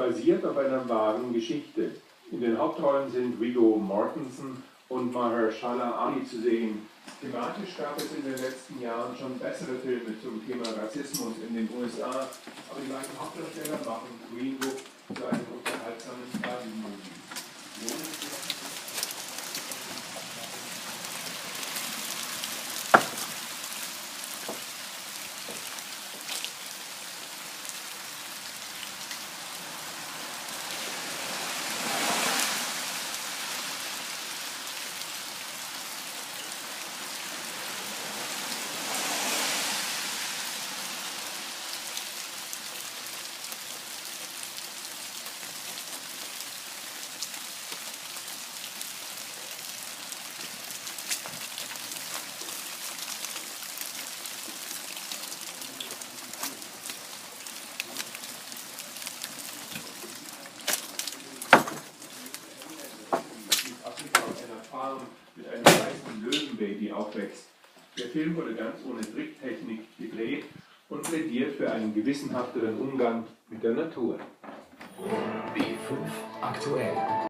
basiert auf einer wahren Geschichte. In den Hauptrollen sind Viggo Mortensen und Mahershala Ali zu sehen. Thematisch gab es in den letzten Jahren schon bessere Filme zum Thema Rassismus in den USA, aber die beiden Hauptdarsteller machen Green Book zu einem unterhaltsamen Buddy-Movie. Mit einem weißen Löwenbaby aufwächst. Der Film wurde ganz ohne Tricktechnik gedreht und plädiert für einen gewissenhafteren Umgang mit der Natur. B5 aktuell.